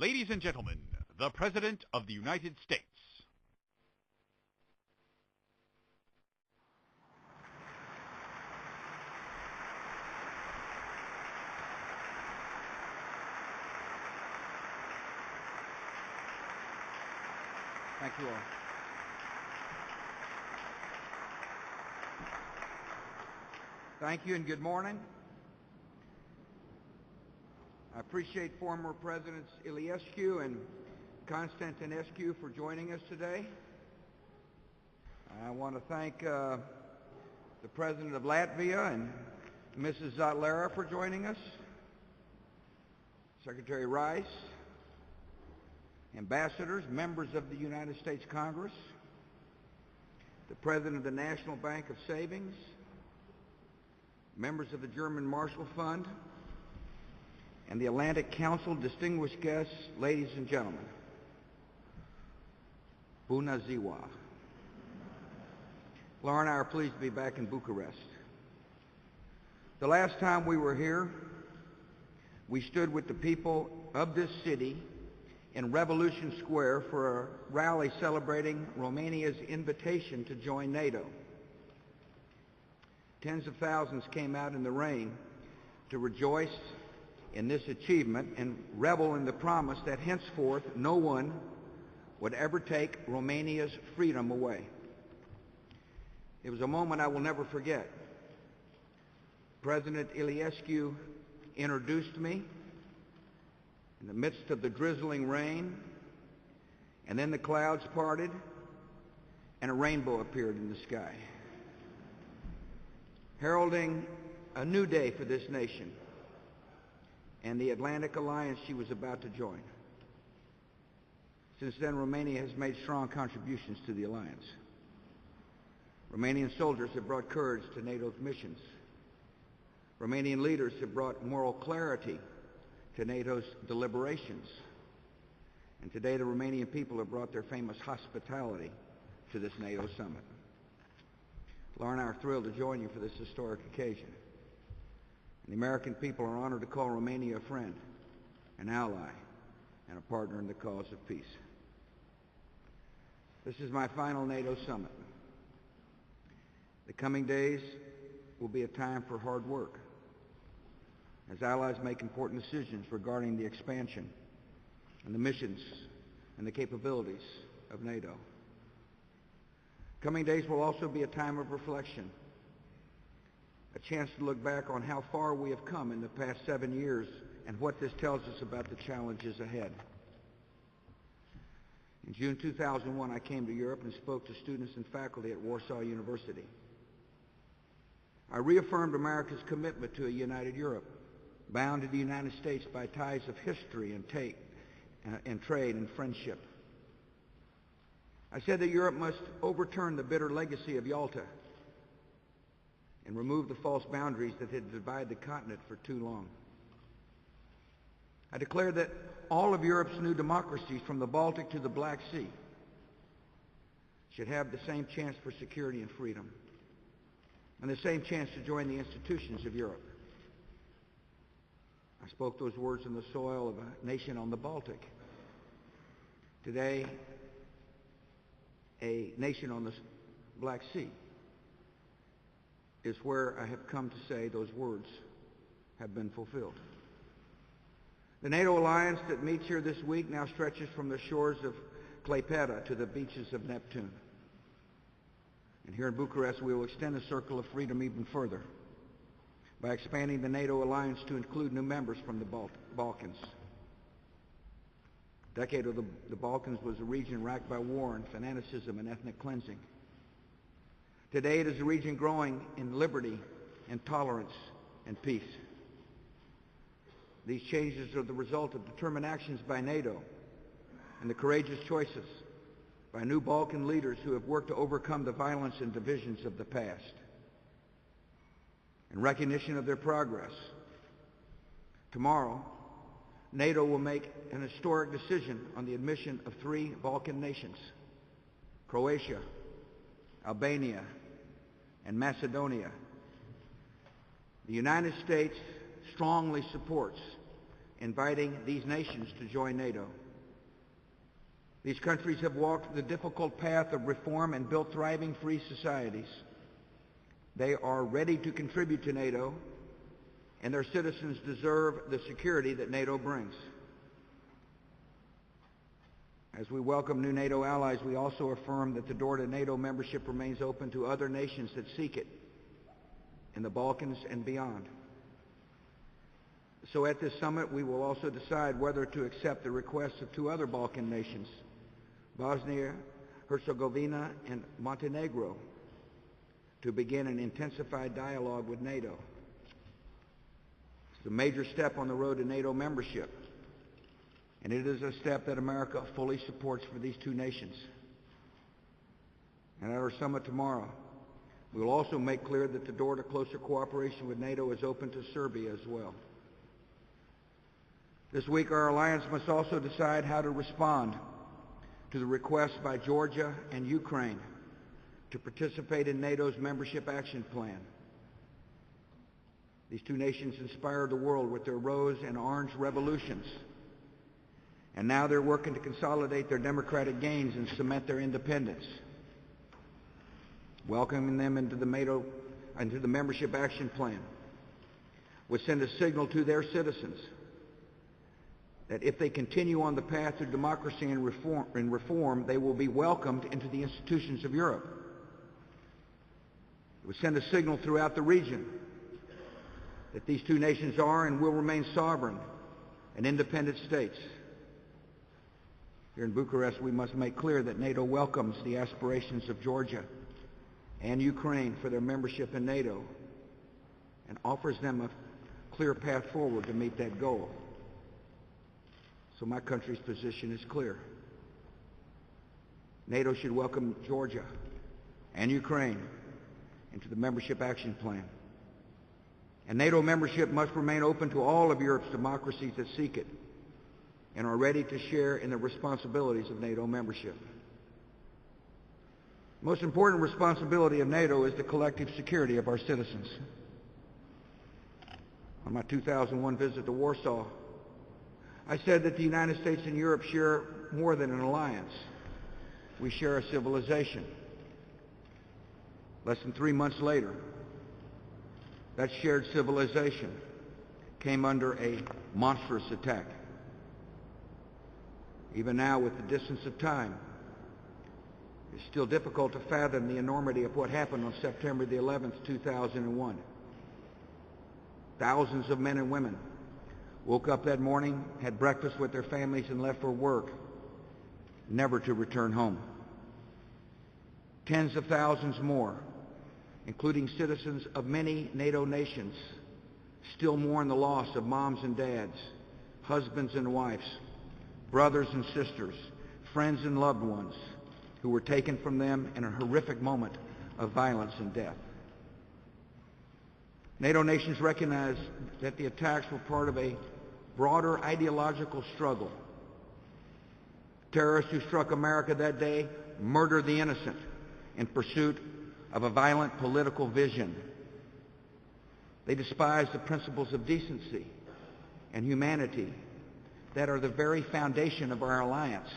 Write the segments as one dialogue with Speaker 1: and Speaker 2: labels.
Speaker 1: Ladies and gentlemen, the President of the United States.
Speaker 2: Thank you all. Thank you and good morning. I appreciate former Presidents Iliescu and Constantinescu for joining us today. I want to thank the President of Latvia and Mrs. Zatlera for joining us, Secretary Rice, ambassadors, members of the United States Congress, the President of the National Bank of Savings, members of the German Marshall Fund, and the Atlantic Council, distinguished guests, ladies and gentlemen. Bună ziua. Laura and I are pleased to be back in Bucharest. The last time we were here, we stood with the people of this city in Revolution Square for a rally celebrating Romania's invitation to join NATO. Tens of thousands came out in the rain to rejoice in this achievement and revel in the promise that henceforth no one would ever take Romania's freedom away. It was a moment I will never forget. President Iliescu introduced me in the midst of the drizzling rain, and then the clouds parted and a rainbow appeared in the sky, heralding a new day for this nation and the Atlantic alliance she was about to join. Since then, Romania has made strong contributions to the alliance. Romanian soldiers have brought courage to NATO's missions. Romanian leaders have brought moral clarity to NATO's deliberations. And today the Romanian people have brought their famous hospitality to this NATO summit. Laura and I are thrilled to join you for this historic occasion. And the American people are honored to call Romania a friend, an ally, and a partner in the cause of peace. This is my final NATO summit. The coming days will be a time for hard work as allies make important decisions regarding the expansion and the missions and the capabilities of NATO. Coming days will also be a time of reflection, a chance to look back on how far we have come in the past 7 years and what this tells us about the challenges ahead. In June 2001, I came to Europe and spoke to students and faculty at Warsaw University. I reaffirmed America's commitment to a united Europe, bound to the United States by ties of history and trade and friendship. I said that Europe must overturn the bitter legacy of Yalta and remove the false boundaries that had divided the continent for too long. I declared that all of Europe's new democracies, from the Baltic to the Black Sea, should have the same chance for security and freedom, and the same chance to join the institutions of Europe. I spoke those words in the soil of a nation on the Baltic. Today, a nation on the Black Sea is where I have come to say those words have been fulfilled. The NATO alliance that meets here this week now stretches from the shores of Klaipeda to the beaches of Neptune. And here in Bucharest, we will extend the circle of freedom even further by expanding the NATO alliance to include new members from the Balkans. The decade of the Balkans was a region racked by war and fanaticism and ethnic cleansing. Today it is a region growing in liberty and tolerance and peace. These changes are the result of determined actions by NATO and the courageous choices by new Balkan leaders who have worked to overcome the violence and divisions of the past. In recognition of their progress, tomorrow, NATO will make an historic decision on the admission of 3 Balkan nations, Croatia, Albania, and Macedonia. The United States strongly supports inviting these nations to join NATO. These countries have walked the difficult path of reform and built thriving free societies. They are ready to contribute to NATO, and their citizens deserve the security that NATO brings. As we welcome new NATO allies, we also affirm that the door to NATO membership remains open to other nations that seek it in the Balkans and beyond. So at this summit, we will also decide whether to accept the requests of two other Balkan nations, Bosnia, Herzegovina, and Montenegro, to begin an intensified dialogue with NATO. It's a major step on the road to NATO membership, and it is a step that America fully supports for these two nations. And at our summit tomorrow, we will also make clear that the door to closer cooperation with NATO is open to Serbia as well. This week, our alliance must also decide how to respond to the request by Georgia and Ukraine to participate in NATO's membership action plan. These two nations inspired the world with their rose and orange revolutions, and now they're working to consolidate their democratic gains and cement their independence. Welcoming them into the membership action plan would send a signal to their citizens that if they continue on the path to democracy and reform, they will be welcomed into the institutions of Europe. It would send a signal throughout the region that these two nations are and will remain sovereign and independent states. Here in Bucharest, we must make clear that NATO welcomes the aspirations of Georgia and Ukraine for their membership in NATO and offers them a clear path forward to meet that goal. So my country's position is clear. NATO should welcome Georgia and Ukraine into the membership action plan. And NATO membership must remain open to all of Europe's democracies that seek it and are ready to share in the responsibilities of NATO membership. The most important responsibility of NATO is the collective security of our citizens. On my 2001 visit to Warsaw, I said that the United States and Europe share more than an alliance. We share a civilization. Less than 3 months later, that shared civilization came under a monstrous attack. Even now, with the distance of time, it's still difficult to fathom the enormity of what happened on September the 11th, 2001. Thousands of men and women woke up that morning, had breakfast with their families, and left for work, never to return home. Tens of thousands more, including citizens of many NATO nations, still mourn the loss of moms and dads, husbands and wives, brothers and sisters, friends and loved ones who were taken from them in a horrific moment of violence and death. NATO nations recognize that the attacks were part of a broader ideological struggle. Terrorists who struck America that day murdered the innocent in pursuit of a violent political vision. They despise the principles of decency and humanity that are the very foundation of our alliance.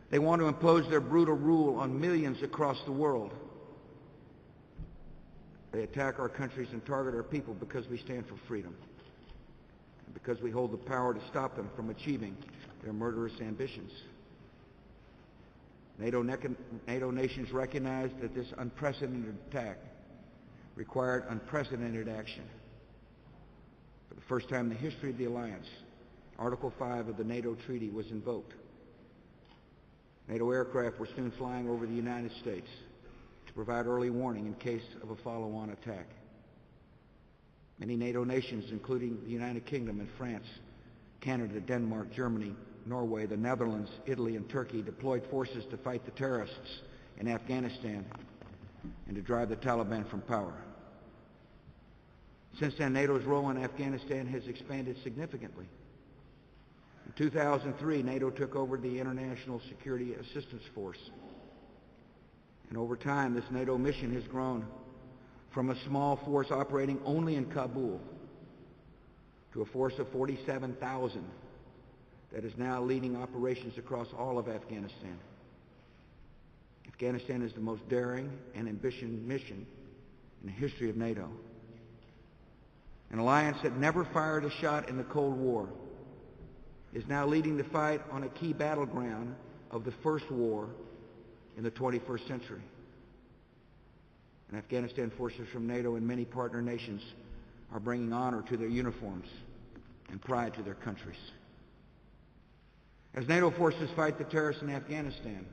Speaker 2: They want to impose their brutal rule on millions across the world. They attack our countries and target our people because we stand for freedom, and because we hold the power to stop them from achieving their murderous ambitions. NATO nations recognize that this unprecedented attack required unprecedented action. For the first time in the history of the alliance, Article 5 of the NATO treaty was invoked. NATO aircraft were soon flying over the United States to provide early warning in case of a follow-on attack. Many NATO nations, including the United Kingdom and France, Canada, Denmark, Germany, Norway, the Netherlands, Italy, and Turkey, deployed forces to fight the terrorists in Afghanistan and to drive the Taliban from power. Since then, NATO's role in Afghanistan has expanded significantly. In 2003, NATO took over the International Security Assistance Force. And over time, this NATO mission has grown from a small force operating only in Kabul to a force of 47,000 that is now leading operations across all of Afghanistan. Afghanistan is the most daring and ambitious mission in the history of NATO. An alliance that never fired a shot in the Cold War is now leading the fight on a key battleground of the first war in the 21st century. And Afghanistan forces from NATO and many partner nations are bringing honor to their uniforms and pride to their countries. As NATO forces fight the terrorists in Afghanistan,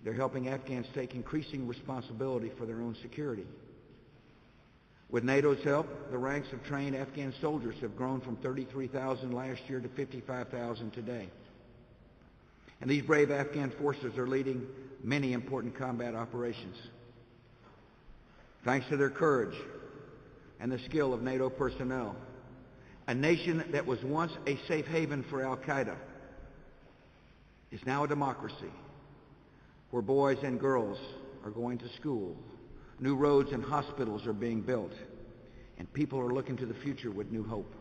Speaker 2: they're helping Afghans take increasing responsibility for their own security. With NATO's help, the ranks of trained Afghan soldiers have grown from 33,000 last year to 55,000 today. And these brave Afghan forces are leading many important combat operations. Thanks to their courage and the skill of NATO personnel, a nation that was once a safe haven for Al-Qaeda is now a democracy where boys and girls are going to school, new roads and hospitals are being built, and people are looking to the future with new hope.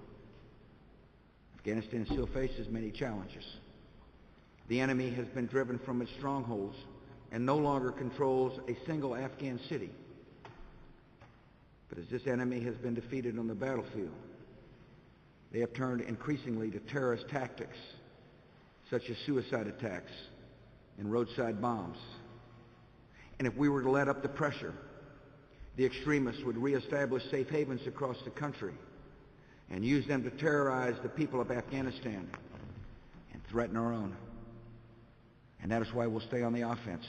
Speaker 2: Afghanistan still faces many challenges. The enemy has been driven from its strongholds and no longer controls a single Afghan city. But as this enemy has been defeated on the battlefield, they have turned increasingly to terrorist tactics, such as suicide attacks and roadside bombs. And if we were to let up the pressure, the extremists would reestablish safe havens across the country and use them to terrorize the people of Afghanistan and threaten our own. And that is why we'll stay on the offense.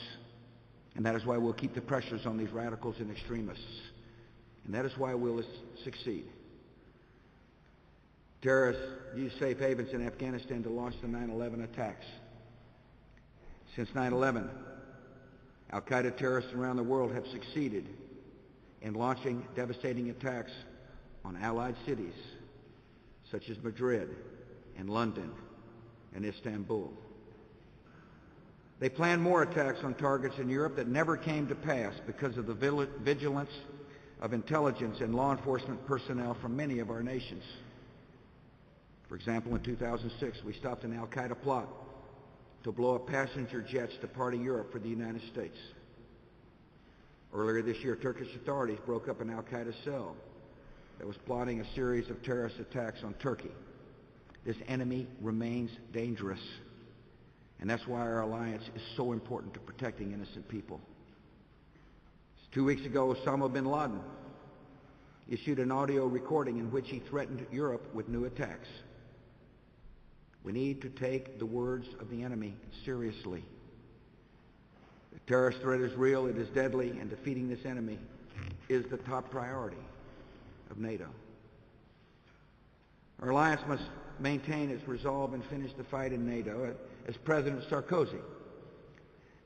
Speaker 2: And that is why we'll keep the pressures on these radicals and extremists. And that is why we'll succeed. Terrorists used safe havens in Afghanistan to launch the 9/11 attacks. Since 9/11, Al-Qaeda terrorists around the world have succeeded in launching devastating attacks on allied cities such as Madrid and London and Istanbul. They planned more attacks on targets in Europe that never came to pass because of the vigilance of intelligence and law enforcement personnel from many of our nations. For example, in 2006, we stopped an Al-Qaeda plot to blow up passenger jets departing Europe for the United States. Earlier this year, Turkish authorities broke up an Al-Qaeda cell that was plotting a series of terrorist attacks on Turkey. This enemy remains dangerous, and that's why our alliance is so important to protecting innocent people. 2 weeks ago, Osama bin Laden issued an audio recording in which he threatened Europe with new attacks. We need to take the words of the enemy seriously. The terrorist threat is real, it is deadly, and defeating this enemy is the top priority of NATO. Our alliance must maintain its resolve and finish the fight in NATO. As President Sarkozy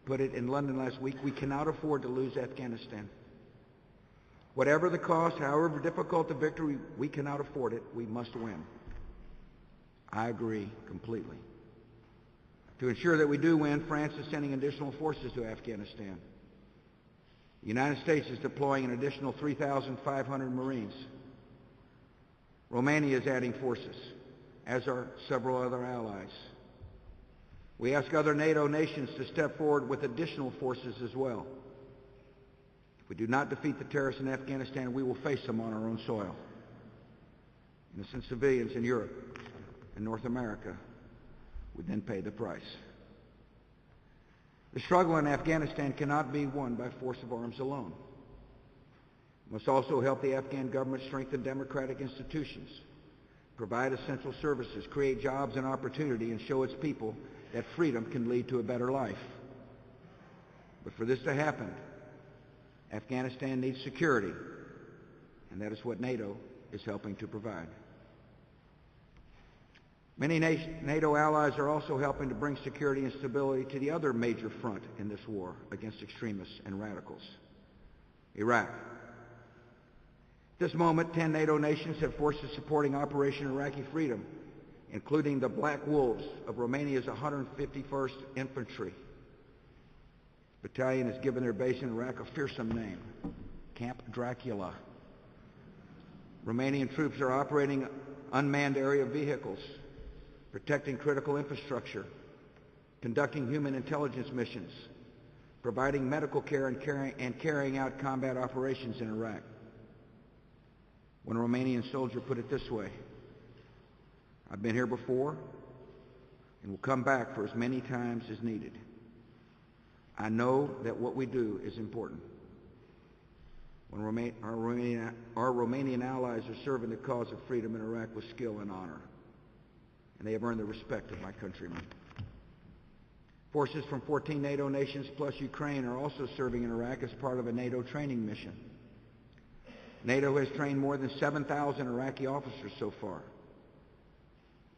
Speaker 2: put it in London last week, we cannot afford to lose Afghanistan. Whatever the cost, however difficult the victory, we cannot afford it. We must win. I agree completely. To ensure that we do win, France is sending additional forces to Afghanistan. The United States is deploying an additional 3,500 Marines. Romania is adding forces, as are several other allies. We ask other NATO nations to step forward with additional forces as well. If we do not defeat the terrorists in Afghanistan, we will face them on our own soil. Innocent civilians in Europe and North America would then pay the price. The struggle in Afghanistan cannot be won by force of arms alone. We must also help the Afghan government strengthen democratic institutions, provide essential services, create jobs and opportunity, and show its people that freedom can lead to a better life. But for this to happen, Afghanistan needs security, and that is what NATO is helping to provide. Many NATO allies are also helping to bring security and stability to the other major front in this war against extremists and radicals, Iraq. At this moment, 10 NATO nations have forces supporting Operation Iraqi Freedom, including the Black Wolves of Romania's 151st Infantry. Battalion has given their base in Iraq a fearsome name, Camp Dracula. Romanian troops are operating unmanned area vehicles, protecting critical infrastructure, conducting human intelligence missions, providing medical care, and carrying out combat operations in Iraq. One Romanian soldier put it this way: "I've been here before and will come back for as many times as needed. I know that what we do is important." When our Romanian allies are serving the cause of freedom in Iraq with skill and honor, and they have earned the respect of my countrymen. Forces from 14 NATO nations plus Ukraine are also serving in Iraq as part of a NATO training mission. NATO has trained more than 7,000 Iraqi officers so far.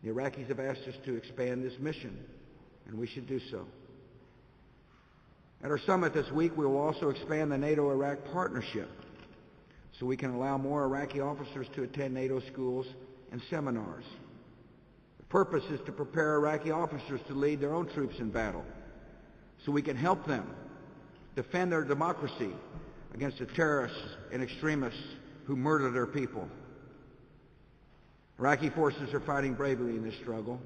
Speaker 2: The Iraqis have asked us to expand this mission, and we should do so. At our summit this week, we will also expand the NATO-Iraq partnership so we can allow more Iraqi officers to attend NATO schools and seminars. The purpose is to prepare Iraqi officers to lead their own troops in battle so we can help them defend their democracy against the terrorists and extremists who murder their people. Iraqi forces are fighting bravely in this struggle,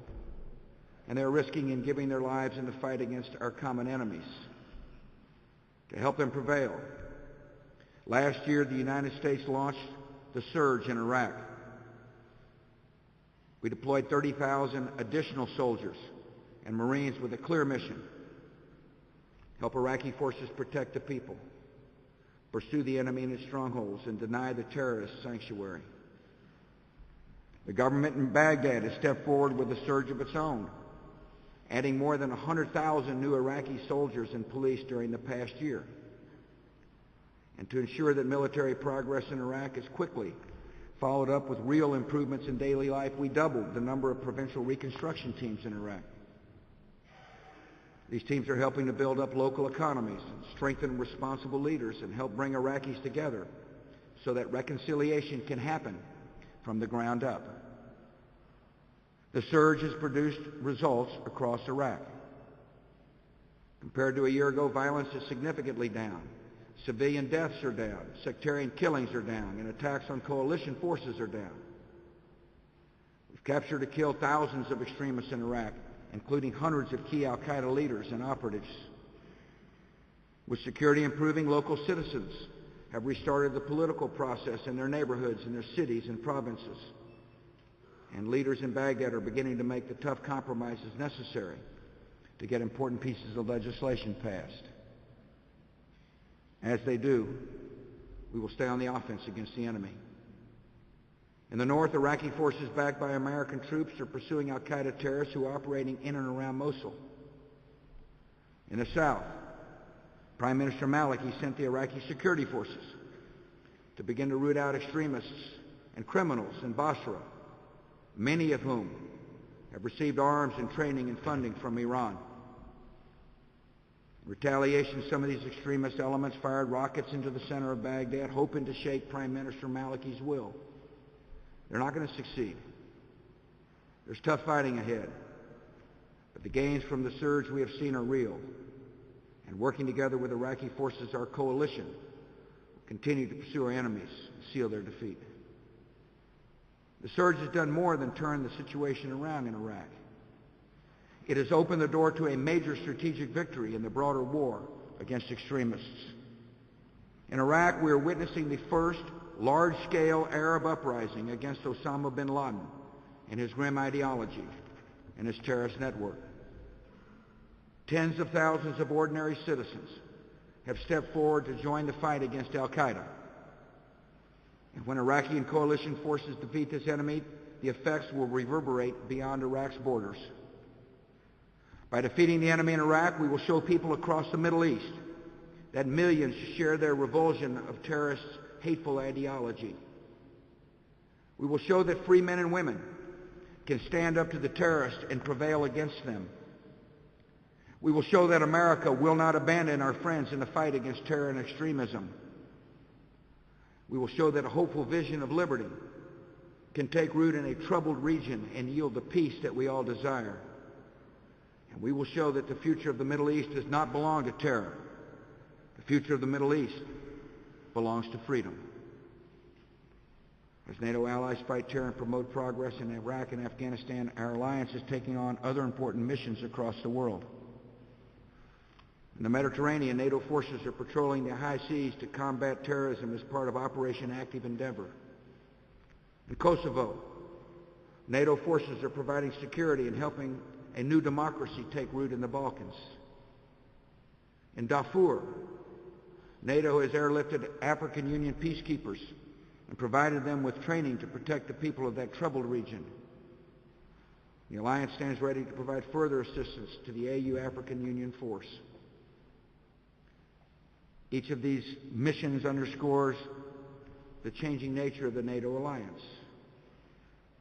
Speaker 2: and they're risking and giving their lives in the fight against our common enemies. To help them prevail, last year the United States launched the surge in Iraq. We deployed 30,000 additional soldiers and Marines with a clear mission: help Iraqi forces protect the people, pursue the enemy in its strongholds, and deny the terrorists sanctuary. The government in Baghdad has stepped forward with a surge of its own, adding more than 100,000 new Iraqi soldiers and police during the past year. And to ensure that military progress in Iraq is quickly followed up with real improvements in daily life, we doubled the number of provincial reconstruction teams in Iraq. These teams are helping to build up local economies, strengthen responsible leaders, and help bring Iraqis together so that reconciliation can happen from the ground up. The surge has produced results across Iraq. Compared to a year ago, violence is significantly down. Civilian deaths are down, sectarian killings are down, and attacks on coalition forces are down. We've captured or killed thousands of extremists in Iraq, including hundreds of key al-Qaeda leaders and operatives. With security improving, local citizens have restarted the political process in their neighborhoods, in their cities and provinces. And leaders in Baghdad are beginning to make the tough compromises necessary to get important pieces of legislation passed. As they do, we will stay on the offense against the enemy. In the north, Iraqi forces backed by American troops are pursuing al-Qaeda terrorists who are operating in and around Mosul. In the south, Prime Minister Maliki sent the Iraqi security forces to begin to root out extremists and criminals in Basra, many of whom have received arms and training and funding from Iran. In retaliation, some of these extremist elements fired rockets into the center of Baghdad, hoping to shake Prime Minister Maliki's will. They're not going to succeed. There's tough fighting ahead, but the gains from the surge we have seen are real. And working together with Iraqi forces, our coalition will continue to pursue our enemies and seal their defeat. The surge has done more than turn the situation around in Iraq. It has opened the door to a major strategic victory in the broader war against extremists. In Iraq, we are witnessing the first large-scale Arab uprising against Osama bin Laden and his grim ideology and his terrorist network. Tens of thousands of ordinary citizens have stepped forward to join the fight against al-Qaeda. And when Iraqi and coalition forces defeat this enemy, the effects will reverberate beyond Iraq's borders. By defeating the enemy in Iraq, we will show people across the Middle East that millions share their revulsion of terrorists' hateful ideology. We will show that free men and women can stand up to the terrorists and prevail against them. We will show that America will not abandon our friends in the fight against terror and extremism. We will show that a hopeful vision of liberty can take root in a troubled region and yield the peace that we all desire. And we will show that the future of the Middle East does not belong to terror. The future of the Middle East belongs to freedom. As NATO allies fight terror and promote progress in Iraq and Afghanistan, our alliance is taking on other important missions across the world. In the Mediterranean, NATO forces are patrolling the high seas to combat terrorism as part of Operation Active Endeavor. In Kosovo, NATO forces are providing security and helping a new democracy take root in the Balkans. In Darfur, NATO has airlifted African Union peacekeepers and provided them with training to protect the people of that troubled region. The alliance stands ready to provide further assistance to the AU African Union force. Each of these missions underscores the changing nature of the NATO alliance.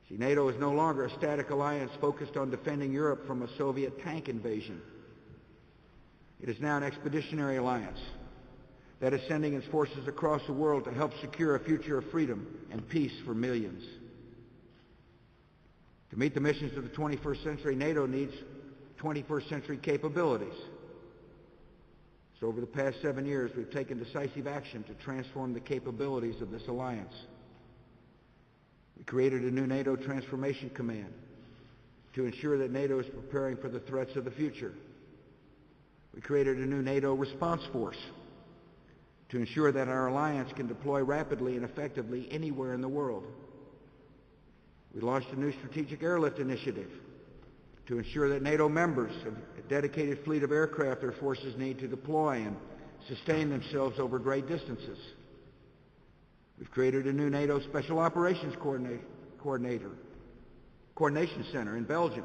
Speaker 2: See, NATO is no longer a static alliance focused on defending Europe from a Soviet tank invasion. It is now an expeditionary alliance that is sending its forces across the world to help secure a future of freedom and peace for millions. To meet the missions of the 21st century, NATO needs 21st century capabilities. So over the past 7 years, we've taken decisive action to transform the capabilities of this alliance. We created a new NATO Transformation Command to ensure that NATO is preparing for the threats of the future. We created a new NATO Response Force to ensure that our alliance can deploy rapidly and effectively anywhere in the world. We launched a new Strategic Airlift Initiative to ensure that NATO members have a dedicated fleet of aircraft their forces need to deploy and sustain themselves over great distances. We've created a new NATO Special Operations Coordination Center in Belgium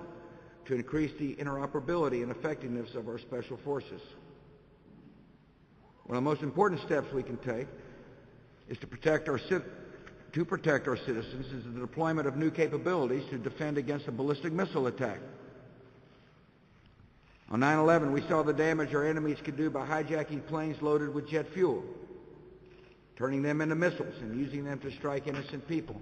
Speaker 2: to increase the interoperability and effectiveness of our special forces. One of the most important steps we can take is to protect our citizens is the deployment of new capabilities to defend against a ballistic missile attack. On 9/11, we saw the damage our enemies could do by hijacking planes loaded with jet fuel, turning them into missiles and using them to strike innocent people.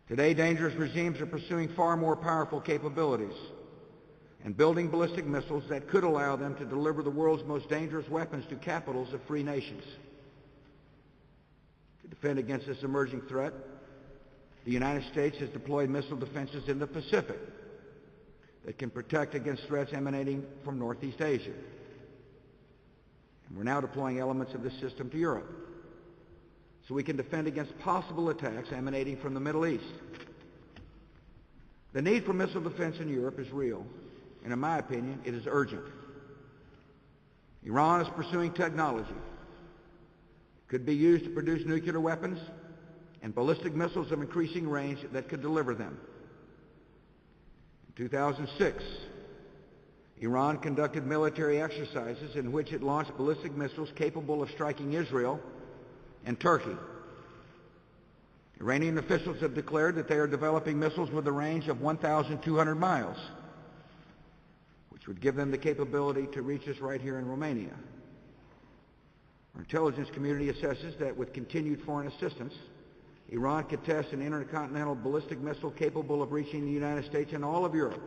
Speaker 2: Today, dangerous regimes are pursuing far more powerful capabilities and building ballistic missiles that could allow them to deliver the world's most dangerous weapons to capitals of free nations. To defend against this emerging threat, the United States has deployed missile defenses in the Pacific that can protect against threats emanating from Northeast Asia. And we're now deploying elements of this system to Europe, so we can defend against possible attacks emanating from the Middle East. The need for missile defense in Europe is real, and in my opinion, it is urgent. Iran is pursuing technology that could be used to produce nuclear weapons and ballistic missiles of increasing range that could deliver them. In 2006, Iran conducted military exercises in which it launched ballistic missiles capable of striking Israel and Turkey. Iranian officials have declared that they are developing missiles with a range of 1,200 miles, which would give them the capability to reach us right here in Romania. Our intelligence community assesses that with continued foreign assistance, Iran could test an intercontinental ballistic missile capable of reaching the United States and all of Europe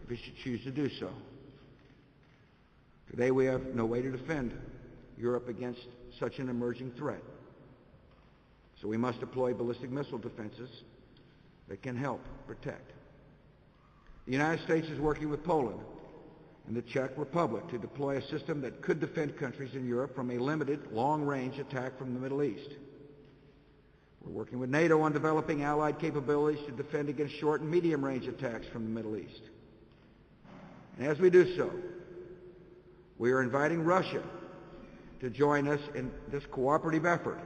Speaker 2: if it should choose to do so. Today we have no way to defend Europe against such an emerging threat. So we must deploy ballistic missile defenses that can help protect. The United States is working with Poland and the Czech Republic to deploy a system that could defend countries in Europe from a limited, long-range attack from the Middle East. We're working with NATO on developing allied capabilities to defend against short and medium-range attacks from the Middle East. And as we do so, we are inviting Russia to join us in this cooperative effort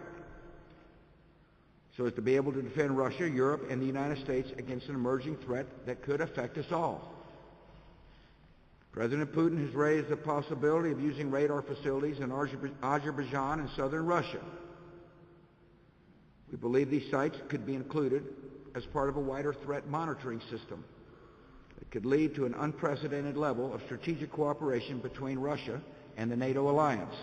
Speaker 2: so as to be able to defend Russia, Europe, and the United States against an emerging threat that could affect us all. President Putin has raised the possibility of using radar facilities in Azerbaijan and southern Russia. We believe these sites could be included as part of a wider threat monitoring system that could lead to an unprecedented level of strategic cooperation between Russia and the NATO alliance.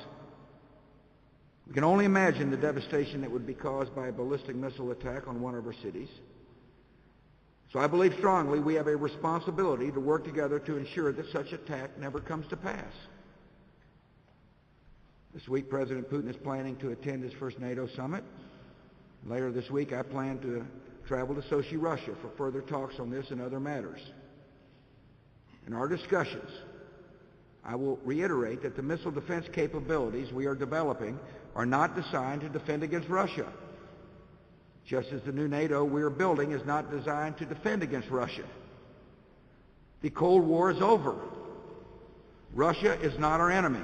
Speaker 2: We can only imagine the devastation that would be caused by a ballistic missile attack on one of our cities. So I believe strongly we have a responsibility to work together to ensure that such attack never comes to pass. This week, President Putin is planning to attend his first NATO summit, Later this week, I plan to travel to Sochi, Russia for further talks on this and other matters. In our discussions, I will reiterate that the missile defense capabilities we are developing are not designed to defend against Russia, just as the new NATO we are building is not designed to defend against Russia. The Cold War is over. Russia is not our enemy.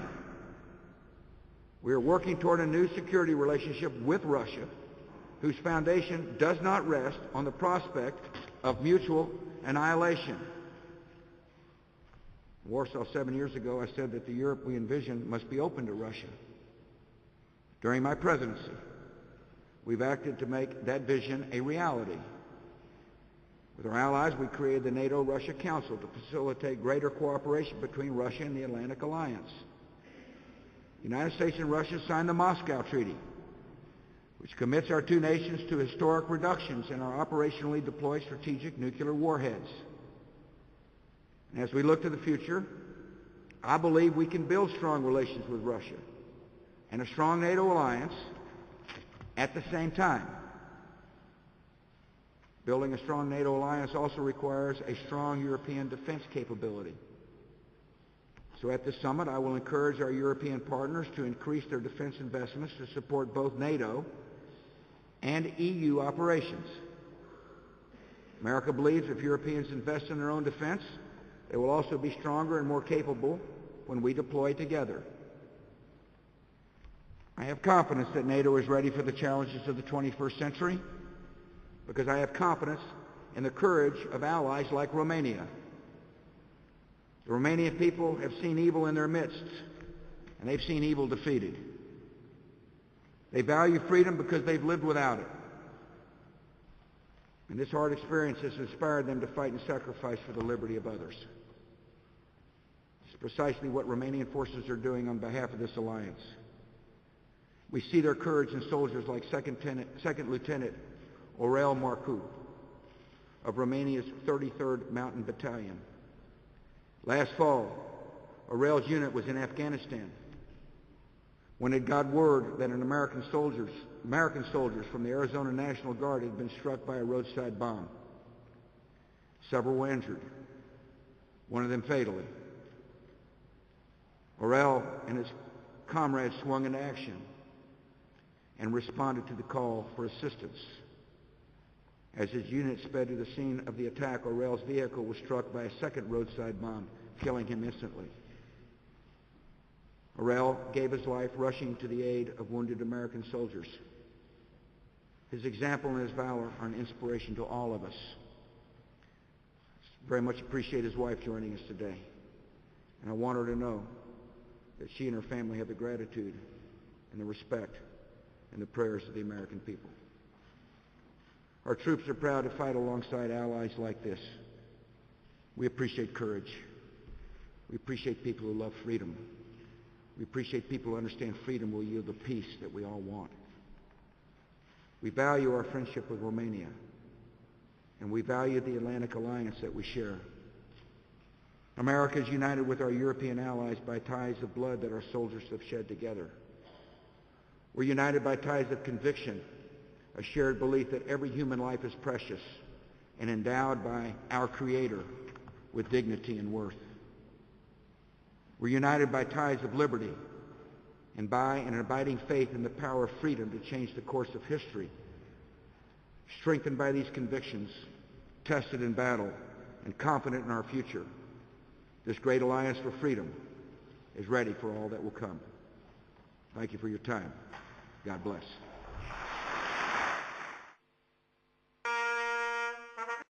Speaker 2: We are working toward a new security relationship with Russia, whose foundation does not rest on the prospect of mutual annihilation. In Warsaw 7 years ago, I said that the Europe we envision must be open to Russia. During my presidency, we've acted to make that vision a reality. With our allies, we created the NATO-Russia Council to facilitate greater cooperation between Russia and the Atlantic Alliance. The United States and Russia signed the Moscow Treaty, which commits our two nations to historic reductions in our operationally deployed strategic nuclear warheads. And as we look to the future, I believe we can build strong relations with Russia and a strong NATO alliance at the same time. Building a strong NATO alliance also requires a strong European defense capability. So at this summit, I will encourage our European partners to increase their defense investments to support both NATO and EU operations. America believes if Europeans invest in their own defense, they will also be stronger and more capable when we deploy together. I have confidence that NATO is ready for the challenges of the 21st century because I have confidence in the courage of allies like Romania. The Romanian people have seen evil in their midst, and they've seen evil defeated. They value freedom because they've lived without it. And this hard experience has inspired them to fight and sacrifice for the liberty of others. It's precisely what Romanian forces are doing on behalf of this alliance. We see their courage in soldiers like Second Lieutenant Aurel Marcu of Romania's 33rd Mountain Battalion. Last fall, Aurel's unit was in Afghanistan when it got word that American soldiers from the Arizona National Guard had been struck by a roadside bomb. Several were injured, one of them fatally. Aurel and his comrades swung into action and responded to the call for assistance. As his unit sped to the scene of the attack, Aurel's vehicle was struck by a second roadside bomb, killing him instantly. Aurel gave his life rushing to the aid of wounded American soldiers. His example and his valor are an inspiration to all of us. Very much appreciate his wife joining us today. And I want her to know that she and her family have the gratitude and the respect and the prayers of the American people. Our troops are proud to fight alongside allies like this. We appreciate courage. We appreciate people who love freedom. We appreciate people who understand freedom will yield the peace that we all want. We value our friendship with Romania, and we value the Atlantic Alliance that we share. America is united with our European allies by ties of blood that our soldiers have shed together. We're united by ties of conviction, a shared belief that every human life is precious and endowed by our Creator with dignity and worth. We're united by ties of liberty and by an abiding faith in the power of freedom to change the course of history. Strengthened by these convictions, tested in battle, and confident in our future, this great alliance for freedom is ready for all that will come. Thank you for your time. God bless.